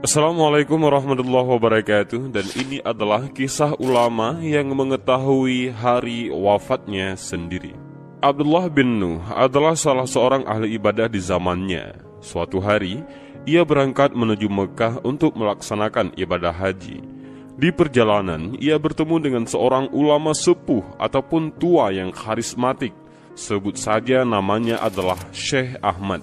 Assalamualaikum warahmatullahi wabarakatuh. Dan ini adalah kisah ulama yang mengetahui hari wafatnya sendiri. Abdullah bin Nuh adalah salah seorang ahli ibadah di zamannya. Suatu hari, ia berangkat menuju Mekah untuk melaksanakan ibadah haji. Di perjalanan, ia bertemu dengan seorang ulama sepuh ataupun tua yang karismatik. Sebut saja namanya adalah Syekh Ahmad.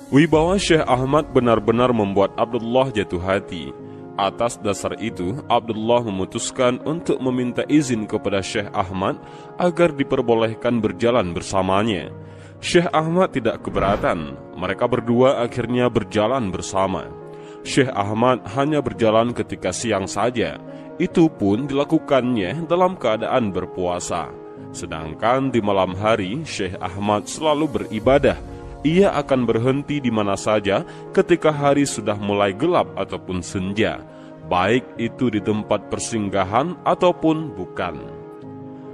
Wibawa Syekh Ahmad benar-benar membuat Abdullah jatuh hati. Atas dasar itu, Abdullah memutuskan untuk meminta izin kepada Syekh Ahmad agar diperbolehkan berjalan bersamanya. Syekh Ahmad tidak keberatan. Mereka berdua akhirnya berjalan bersama. Syekh Ahmad hanya berjalan ketika siang saja. Itu pun dilakukannya dalam keadaan berpuasa. Sedangkan di malam hari, Syekh Ahmad selalu beribadah. Ia akan berhenti di mana saja ketika hari sudah mulai gelap ataupun senja, baik itu di tempat persinggahan ataupun bukan.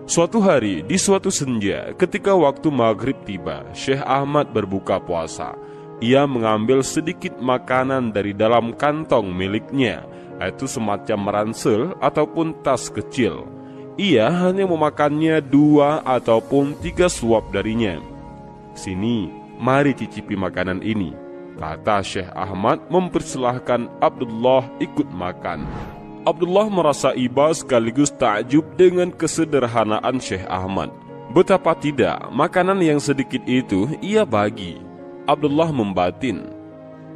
Suatu hari, di suatu senja, ketika waktu maghrib tiba, Syekh Ahmad berbuka puasa. Ia mengambil sedikit makanan dari dalam kantong miliknya, yaitu semacam ransel ataupun tas kecil. Ia hanya memakannya 2 ataupun 3 suap darinya. "Sini, mari cicipi makanan ini," kata Syekh Ahmad mempersilahkan Abdullah ikut makan. Abdullah merasa iba sekaligus takjub dengan kesederhanaan Syekh Ahmad. Betapa tidak, makanan yang sedikit itu ia bagi. Abdullah membatin,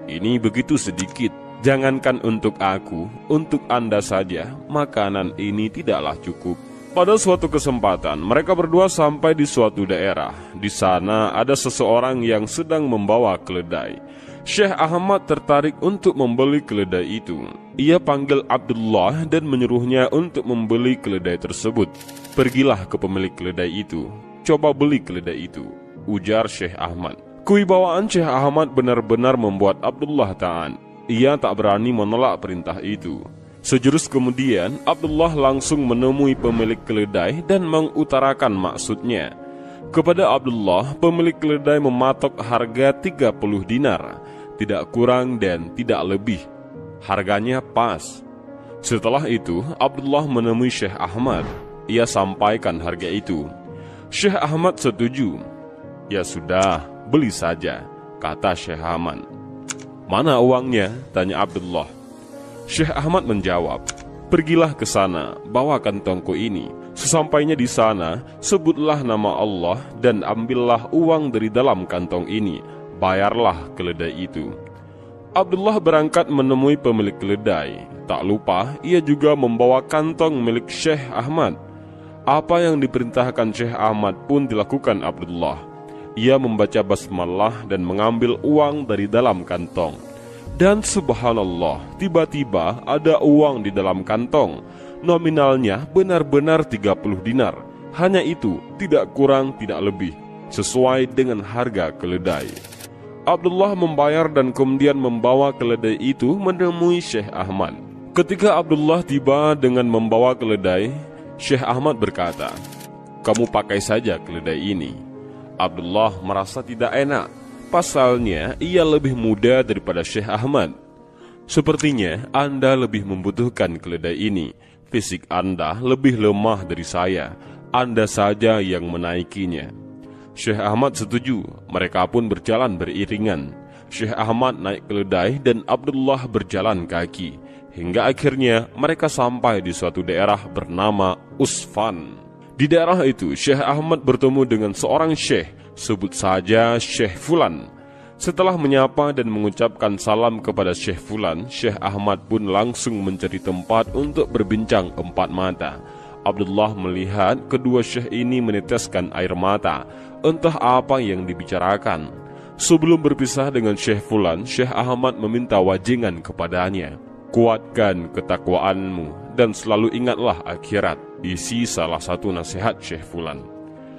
"Ini begitu sedikit, jangankan untuk aku, untuk Anda saja, makanan ini tidaklah cukup." Pada suatu kesempatan, mereka berdua sampai di suatu daerah. Di sana ada seseorang yang sedang membawa keledai. Syekh Ahmad tertarik untuk membeli keledai itu. Ia panggil Abdullah dan menyuruhnya untuk membeli keledai tersebut. "Pergilah ke pemilik keledai itu, coba beli keledai itu," ujar Syekh Ahmad. Kewibawaan Syekh Ahmad benar-benar membuat Abdullah taat. Ia tak berani menolak perintah itu. Sejurus kemudian, Abdullah langsung menemui pemilik keledai dan mengutarakan maksudnya. Kepada Abdullah, pemilik keledai mematok harga 30 dinar, tidak kurang dan tidak lebih. Harganya pas. Setelah itu, Abdullah menemui Syekh Ahmad. Ia sampaikan harga itu. Syekh Ahmad setuju. "Ya sudah, beli saja," kata Syekh Ahmad. "Mana uangnya?" tanya Abdullah. Syekh Ahmad menjawab, "Pergilah ke sana, bawa kantongku ini. Sesampainya di sana, sebutlah nama Allah dan ambillah uang dari dalam kantong ini. Bayarlah keledai itu." Abdullah berangkat menemui pemilik keledai. Tak lupa, ia juga membawa kantong milik Syekh Ahmad. Apa yang diperintahkan Syekh Ahmad pun dilakukan Abdullah. Ia membaca basmalah dan mengambil uang dari dalam kantong. Dan subhanallah, tiba-tiba ada uang di dalam kantong. Nominalnya benar-benar 30 dinar. Hanya itu, tidak kurang tidak lebih, sesuai dengan harga keledai. Abdullah membayar dan kemudian membawa keledai itu menemui Syekh Ahmad. Ketika Abdullah tiba dengan membawa keledai, Syekh Ahmad berkata, "Kamu pakai saja keledai ini." Abdullah merasa tidak enak. Pasalnya, ia lebih muda daripada Syekh Ahmad. "Sepertinya Anda lebih membutuhkan keledai ini. Fisik Anda lebih lemah dari saya. Anda saja yang menaikinya." Syekh Ahmad setuju. Mereka pun berjalan beriringan. Syekh Ahmad naik keledai dan Abdullah berjalan kaki. Hingga akhirnya mereka sampai di suatu daerah bernama Usfan. Di daerah itu, Syekh Ahmad bertemu dengan seorang syekh. Sebut saja Syekh Fulan. Setelah menyapa dan mengucapkan salam kepada Syekh Fulan, Syekh Ahmad pun langsung mencari tempat untuk berbincang empat mata. Abdullah melihat kedua syekh ini meneteskan air mata. Entah apa yang dibicarakan. Sebelum berpisah dengan Syekh Fulan, Syekh Ahmad meminta wajingan kepadanya. "Kuatkan ketakwaanmu dan selalu ingatlah akhirat," isi salah satu nasihat Syekh Fulan.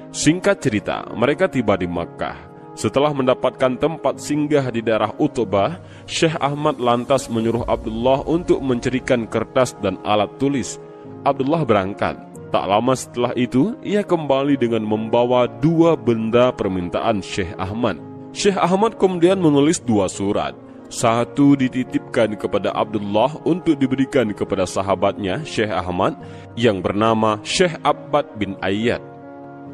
Singkat cerita, mereka tiba di Makkah. Setelah mendapatkan tempat singgah di daerah Utbah, Syekh Ahmad lantas menyuruh Abdullah untuk mencarikan kertas dan alat tulis. Abdullah berangkat. Tak lama setelah itu, ia kembali dengan membawa 2 benda permintaan Syekh Ahmad. Syekh Ahmad kemudian menulis 2 surat. Satu dititipkan kepada Abdullah untuk diberikan kepada sahabatnya Syekh Ahmad yang bernama Syekh Abbad bin Ayyad.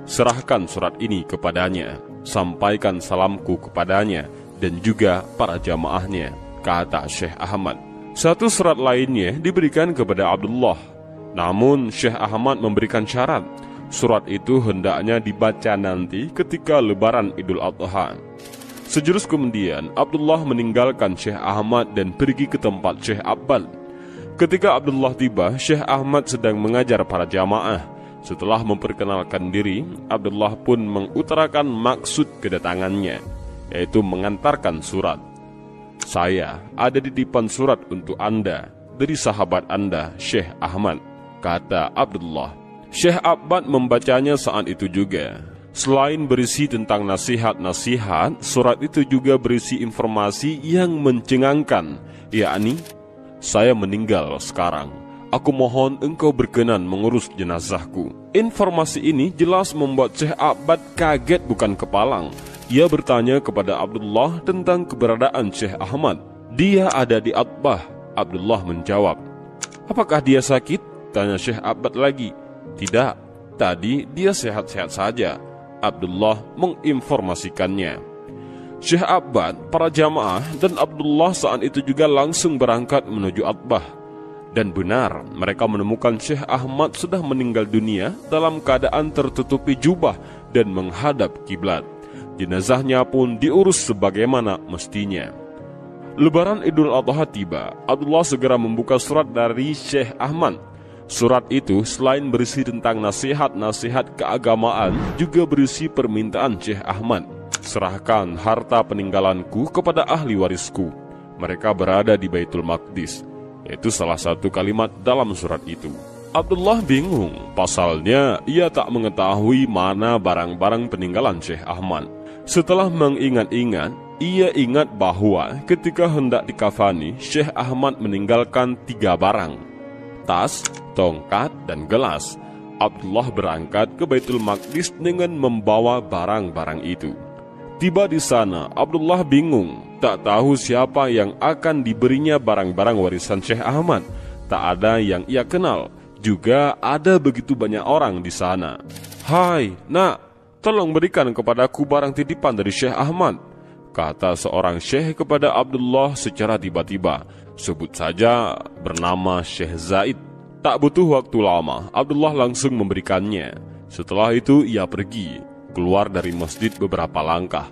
Serahkan surat ini kepadanya, sampaikan salamku kepadanya dan juga para jamaahnya, kata Syekh Ahmad. Satu surat lainnya diberikan kepada Abdullah. Namun Syekh Ahmad memberikan syarat, surat itu hendaknya dibaca nanti ketika lebaran Idul Adha. Sejurus kemudian Abdullah meninggalkan Syekh Ahmad dan pergi ke tempat Syekh Abbad. Ketika Abdullah tiba, Syekh Ahmad sedang mengajar para jamaah. Setelah memperkenalkan diri, Abdullah pun mengutarakan maksud kedatangannya, yaitu mengantarkan surat. Saya ada titipan surat untuk Anda dari sahabat Anda, Syekh Ahmad, kata Abdullah. Syekh Abbad membacanya saat itu juga. Selain berisi tentang nasihat-nasihat, surat itu juga berisi informasi yang mencengangkan, yakni, saya meninggal sekarang. Aku mohon engkau berkenan mengurus jenazahku. Informasi ini jelas membuat Syekh Abbad kaget bukan kepalang. Ia bertanya kepada Abdullah tentang keberadaan Syekh Ahmad. Dia ada di Atbah. Abdullah menjawab. Apakah dia sakit? Tanya Syekh Abbad lagi. Tidak, tadi dia sehat-sehat saja. Abdullah menginformasikannya. Syekh Abbad, para jamaah dan Abdullah saat itu juga langsung berangkat menuju Atbah. Dan benar, mereka menemukan Syekh Ahmad sudah meninggal dunia dalam keadaan tertutupi jubah dan menghadap kiblat. Jenazahnya pun diurus sebagaimana mestinya. Lebaran Idul Adha tiba. Abdullah segera membuka surat dari Syekh Ahmad. Surat itu selain berisi tentang nasihat-nasihat keagamaan, juga berisi permintaan Syekh Ahmad. Serahkan harta peninggalanku kepada ahli warisku. Mereka berada di Baitul Maqdis. Itu salah satu kalimat dalam surat itu. Abdullah bingung, pasalnya ia tak mengetahui mana barang-barang peninggalan Syekh Ahmad. Setelah mengingat-ingat, ia ingat bahwa ketika hendak dikafani, Syekh Ahmad meninggalkan 3 barang. Tas, tongkat, dan gelas. Abdullah berangkat ke Baitul Maqdis dengan membawa barang-barang itu. Tiba di sana, Abdullah bingung, tak tahu siapa yang akan diberinya barang-barang warisan Syekh Ahmad. Tak ada yang ia kenal. Juga ada begitu banyak orang di sana. Hai, nak, tolong berikan kepadaku barang titipan dari Syekh Ahmad, kata seorang syekh kepada Abdullah secara tiba-tiba. Sebut saja bernama Syekh Zaid. Tak butuh waktu lama, Abdullah langsung memberikannya. Setelah itu ia pergi, keluar dari masjid beberapa langkah.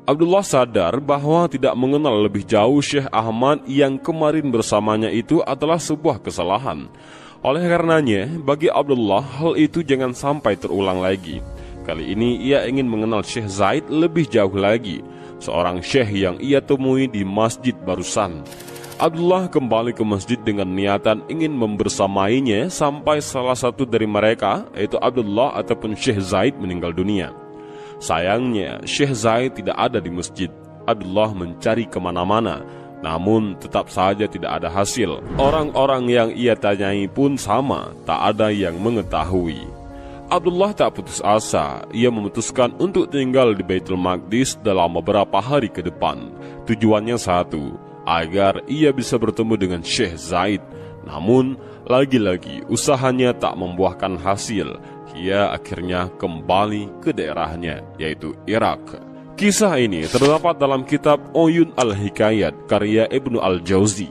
Abdullah sadar bahwa tidak mengenal lebih jauh Syekh Ahmad yang kemarin bersamanya itu adalah sebuah kesalahan. Oleh karenanya, bagi Abdullah hal itu jangan sampai terulang lagi. Kali ini ia ingin mengenal Syekh Zaid lebih jauh lagi, seorang syekh yang ia temui di masjid barusan. Abdullah kembali ke masjid dengan niatan ingin membersamainya sampai salah satu dari mereka, yaitu Abdullah ataupun Syekh Zaid, meninggal dunia. Sayangnya, Syekh Zaid tidak ada di masjid. Abdullah mencari kemana-mana, namun tetap saja tidak ada hasil. Orang-orang yang ia tanyai pun sama, tak ada yang mengetahui. Abdullah tak putus asa. Ia memutuskan untuk tinggal di Baitul Maqdis dalam beberapa hari ke depan. Tujuannya satu, agar ia bisa bertemu dengan Syekh Zaid. Namun, lagi-lagi usahanya tak membuahkan hasil. Ia akhirnya kembali ke daerahnya, yaitu Irak. Kisah ini terdapat dalam kitab Uyun Al-Hikayat karya Ibnu Al-Jauzi.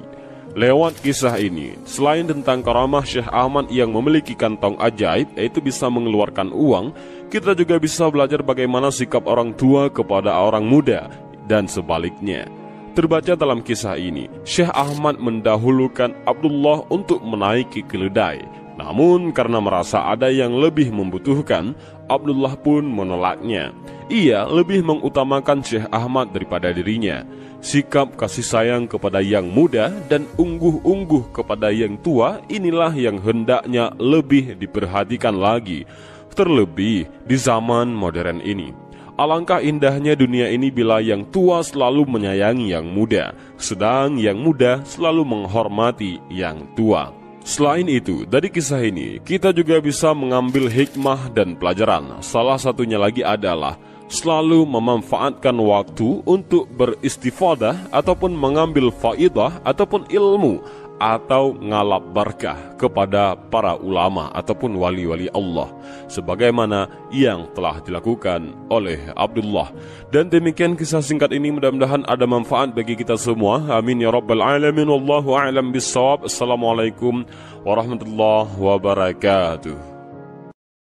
Lewat kisah ini, selain tentang karamah Syekh Ahmad yang memiliki kantong ajaib, yaitu bisa mengeluarkan uang, kita juga bisa belajar bagaimana sikap orang tua kepada orang muda, dan sebaliknya. Terbaca dalam kisah ini, Syekh Ahmad mendahulukan Abdullah untuk menaiki keledai. Namun karena merasa ada yang lebih membutuhkan, Abdullah pun menolaknya. Ia lebih mengutamakan Syekh Ahmad daripada dirinya. Sikap kasih sayang kepada yang muda dan ungguh-ungguh kepada yang tua inilah yang hendaknya lebih diperhatikan lagi, terlebih di zaman modern ini. Alangkah indahnya dunia ini bila yang tua selalu menyayangi yang muda, sedang yang muda selalu menghormati yang tua. Selain itu, dari kisah ini kita juga bisa mengambil hikmah dan pelajaran. Salah satunya lagi adalah selalu memanfaatkan waktu untuk beristifadah ataupun mengambil faidah ataupun ilmu atau ngalap berkah kepada para ulama ataupun wali-wali Allah sebagaimana yang telah dilakukan oleh Abdullah. Dan demikian kisah singkat ini, mudah-mudahan ada manfaat bagi kita semua. Amin ya rabbal alamin. Wallahu a'lam bissawab. Assalamualaikum warahmatullahi wabarakatuh.